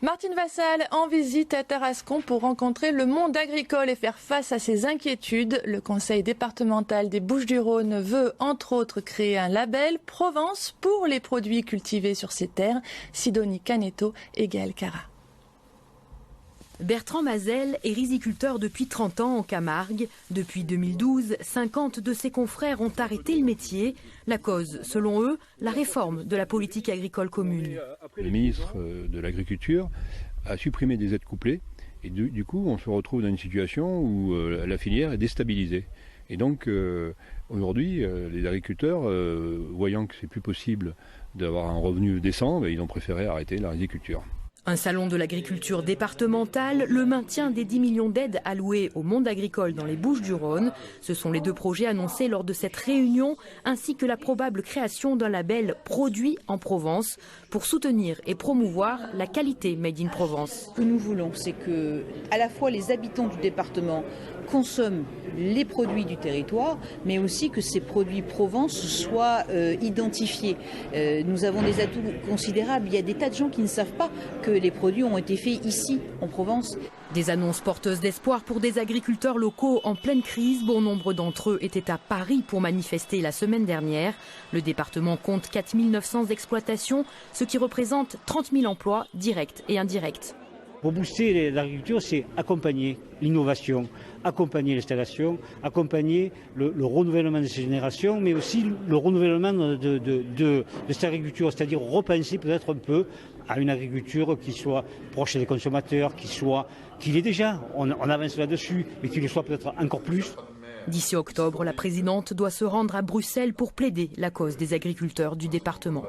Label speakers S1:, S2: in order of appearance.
S1: Martine Vassal en visite à Tarascon pour rencontrer le monde agricole et faire face à ses inquiétudes. Le conseil départemental des Bouches-du-Rhône veut entre autres créer un label Provence pour les produits cultivés sur ces terres. Sidonie Caneto et Gaël Cara.
S2: Bertrand Mazel est riziculteur depuis 30 ans en Camargue. Depuis 2012, 50 de ses confrères ont arrêté le métier. La cause, selon eux, la réforme de la politique agricole commune.
S3: Le ministre de l'Agriculture a supprimé des aides couplées et du coup on se retrouve dans une situation où la filière est déstabilisée. Et donc aujourd'hui les agriculteurs, voyant que c'est plus possible d'avoir un revenu décent, ils ont préféré arrêter la riziculture.
S2: Un salon de l'agriculture départementale, le maintien des 10 millions d'aides allouées au monde agricole dans les Bouches-du-Rhône. Ce sont les deux projets annoncés lors de cette réunion, ainsi que la probable création d'un label Produit en Provence pour soutenir et promouvoir la qualité Made in Provence.
S4: Ce que nous voulons, c'est que à la fois les habitants du département consomment les produits du territoire, mais aussi que ces produits Provence soient identifiés. Nous avons des atouts considérables. Il y a des tas de gens qui ne savent pas que les produits ont été faits ici, en Provence.
S2: Des annonces porteuses d'espoir pour des agriculteurs locaux en pleine crise. Bon nombre d'entre eux étaient à Paris pour manifester la semaine dernière. Le département compte 4 900 exploitations, ce qui représente 30 000 emplois directs et indirects.
S5: Pour booster l'agriculture, c'est accompagner l'innovation, accompagner l'installation, accompagner le renouvellement de ces générations, mais aussi le renouvellement de cette agriculture, c'est-à-dire repenser peut-être un peu à une agriculture qui soit proche des consommateurs, qui l'est déjà, on avance là-dessus, mais qui le soit peut-être encore plus.
S2: D'ici octobre, la présidente doit se rendre à Bruxelles pour plaider la cause des agriculteurs du département.